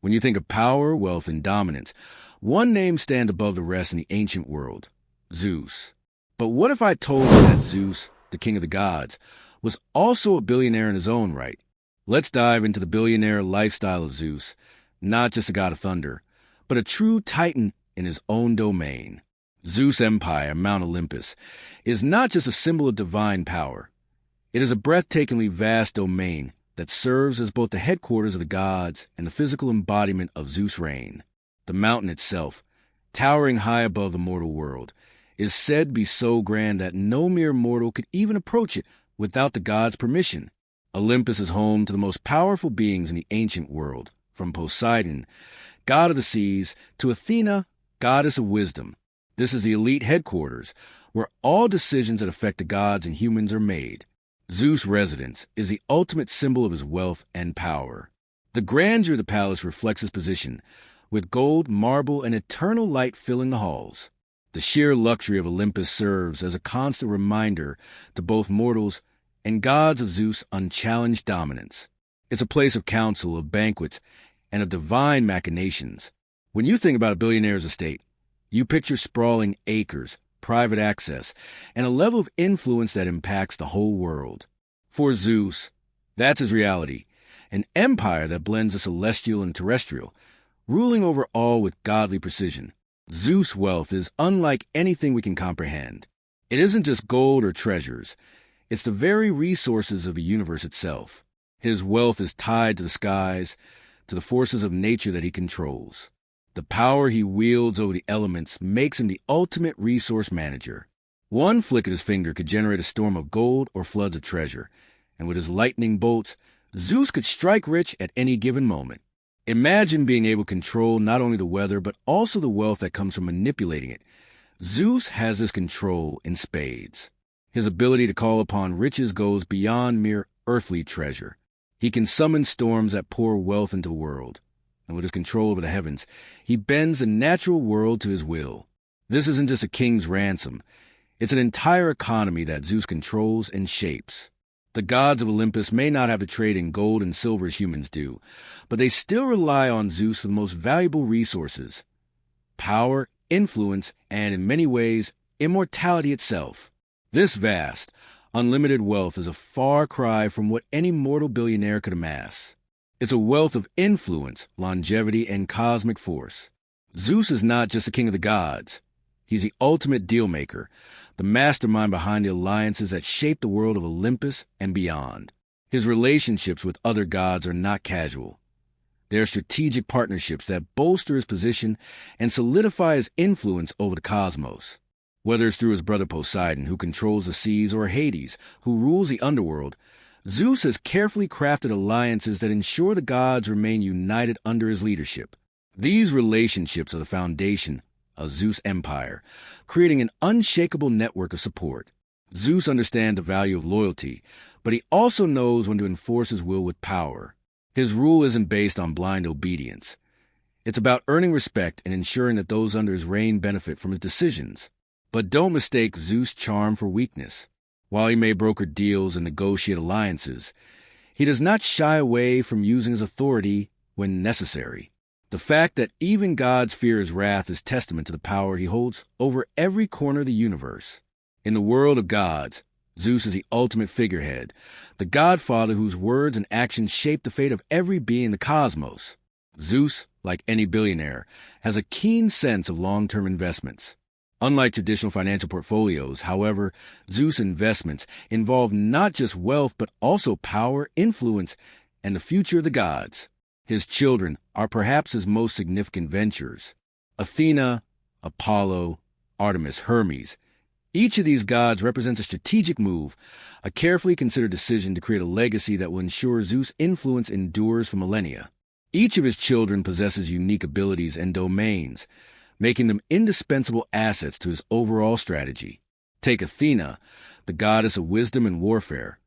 When you think of power, wealth, and dominance, one name stands above the rest in the ancient world: Zeus. But what if I told you that Zeus, the king of the gods, was also a billionaire in his own right? Let's dive into the billionaire lifestyle of Zeus, not just a god of thunder, but a true titan in his own domain. Zeus' empire, Mount Olympus, is not just a symbol of divine power. It is a breathtakingly vast domain that serves as both the headquarters of the gods and the physical embodiment of Zeus' reign. The mountain itself, towering high above the mortal world, is said to be so grand that no mere mortal could even approach it without the gods' permission. Olympus is home to the most powerful beings in the ancient world, from Poseidon, god of the seas, to Athena, goddess of wisdom. This is the elite headquarters, where all decisions that affect the gods and humans are made. Zeus' residence is the ultimate symbol of his wealth and power. The grandeur of the palace reflects his position, with gold, marble, and eternal light filling the halls. The sheer luxury of Olympus serves as a constant reminder to both mortals and gods of Zeus' unchallenged dominance. It's a place of council, of banquets, and of divine machinations. When you think about a billionaire's estate, you picture sprawling acres, private access, and a level of influence that impacts the whole world. For Zeus, that's his reality, an empire that blends the celestial and terrestrial, ruling over all with godly precision. Zeus' wealth is unlike anything we can comprehend. It isn't just gold or treasures. It's the very resources of the universe itself. His wealth is tied to the skies, to the forces of nature that he controls. The power he wields over the elements makes him the ultimate resource manager. One flick of his finger could generate a storm of gold or floods of treasure, and with his lightning bolts, Zeus could strike rich at any given moment. Imagine being able to control not only the weather, but also the wealth that comes from manipulating it. Zeus has this control in spades. His ability to call upon riches goes beyond mere earthly treasure. He can summon storms that pour wealth into the world. And with his control over the heavens, he bends the natural world to his will. This isn't just a king's ransom. It's an entire economy that Zeus controls and shapes. The gods of Olympus may not have to trade in gold and silver as humans do, but they still rely on Zeus for the most valuable resources: power, influence, and in many ways, immortality itself. This vast, unlimited wealth is a far cry from what any mortal billionaire could amass. It's a wealth of influence, longevity, and cosmic force. Zeus is not just the king of the gods. He's the ultimate deal-maker, the mastermind behind the alliances that shape the world of Olympus and beyond. His relationships with other gods are not casual. They are strategic partnerships that bolster his position and solidify his influence over the cosmos. Whether it's through his brother Poseidon, who controls the seas, or Hades, who rules the underworld, Zeus has carefully crafted alliances that ensure the gods remain united under his leadership. These relationships are the foundation of Zeus' empire, creating an unshakable network of support. Zeus understands the value of loyalty, but he also knows when to enforce his will with power. His rule isn't based on blind obedience. It's about earning respect and ensuring that those under his reign benefit from his decisions. But don't mistake Zeus' charm for weakness. While he may broker deals and negotiate alliances, he does not shy away from using his authority when necessary. The fact that even gods fear his wrath is testament to the power he holds over every corner of the universe. In the world of gods, Zeus is the ultimate figurehead, the godfather whose words and actions shape the fate of every being in the cosmos. Zeus, like any billionaire, has a keen sense of long-term investments. Unlike traditional financial portfolios, however, Zeus' investments involve not just wealth but also power, influence, and the future of the gods. His children are perhaps his most significant ventures. Athena, Apollo, Artemis, Hermes. Each of these gods represents a strategic move, a carefully considered decision to create a legacy that will ensure Zeus' influence endures for millennia. Each of his children possesses unique abilities and domains, making them indispensable assets to his overall strategy. Take Athena, the goddess of wisdom and warfare,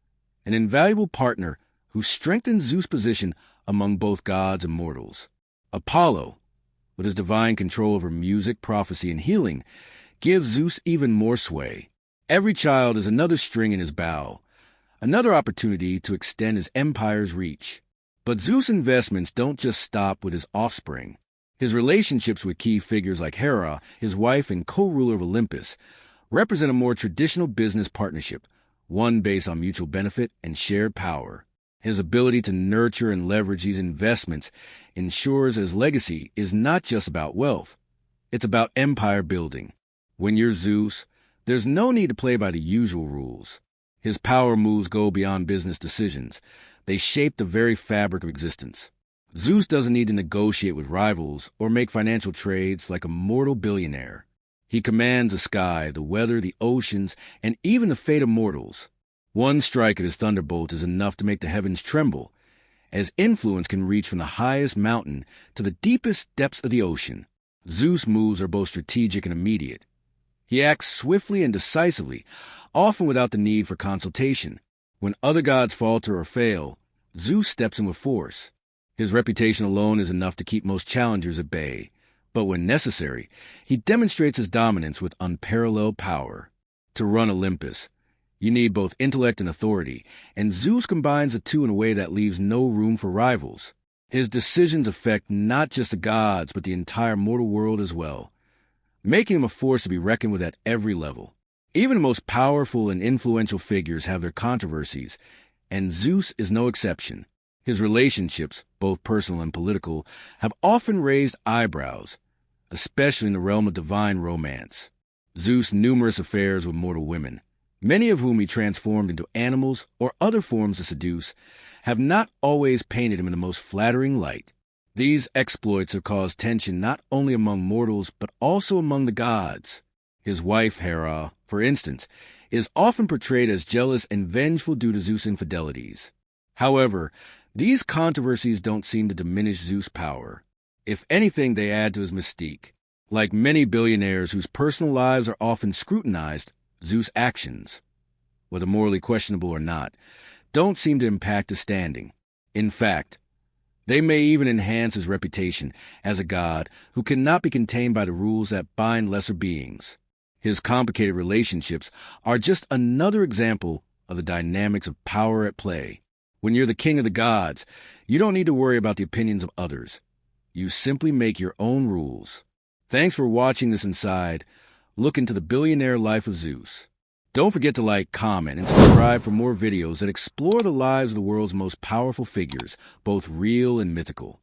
an invaluable partner who strengthens Zeus' position among both gods and mortals. Apollo, with his divine control over music, prophecy, and healing, gives Zeus even more sway. Every child is another string in his bow, another opportunity to extend his empire's reach. But Zeus' investments don't just stop with his offspring. His relationships with key figures like Hera, his wife and co-ruler of Olympus, represent a more traditional business partnership, one based on mutual benefit and shared power. His ability to nurture and leverage these investments ensures his legacy is not just about wealth. It's about empire building. When you're Zeus, there's no need to play by the usual rules. His power moves go beyond business decisions. They shape the very fabric of existence. Zeus doesn't need to negotiate with rivals or make financial trades like a mortal billionaire. He commands the sky, the weather, the oceans, and even the fate of mortals. One strike of his thunderbolt is enough to make the heavens tremble, as influence can reach from the highest mountain to the deepest depths of the ocean. Zeus' moves are both strategic and immediate. He acts swiftly and decisively, often without the need for consultation. When other gods falter or fail, Zeus steps in with force. His reputation alone is enough to keep most challengers at bay. But when necessary, he demonstrates his dominance with unparalleled power. To run Olympus, you need both intellect and authority, and Zeus combines the two in a way that leaves no room for rivals. His decisions affect not just the gods, but the entire mortal world as well, making him a force to be reckoned with at every level. Even the most powerful and influential figures have their controversies, and Zeus is no exception. His relationships, both personal and political, have often raised eyebrows, especially in the realm of divine romance. Zeus' numerous affairs with mortal women, many of whom he transformed into animals or other forms to seduce, have not always painted him in the most flattering light. These exploits have caused tension not only among mortals, but also among the gods. His wife, Hera, for instance, is often portrayed as jealous and vengeful due to Zeus' infidelities. However, these controversies don't seem to diminish Zeus' power. If anything, they add to his mystique. Like many billionaires whose personal lives are often scrutinized, Zeus' actions, whether morally questionable or not, don't seem to impact his standing. In fact, they may even enhance his reputation as a god who cannot be contained by the rules that bind lesser beings. His complicated relationships are just another example of the dynamics of power at play. When you're the king of the gods, you don't need to worry about the opinions of others. You simply make your own rules. Thanks for watching this inside look into the billionaire life of Zeus. Don't forget to like, comment, and subscribe for more videos that explore the lives of the world's most powerful figures, both real and mythical.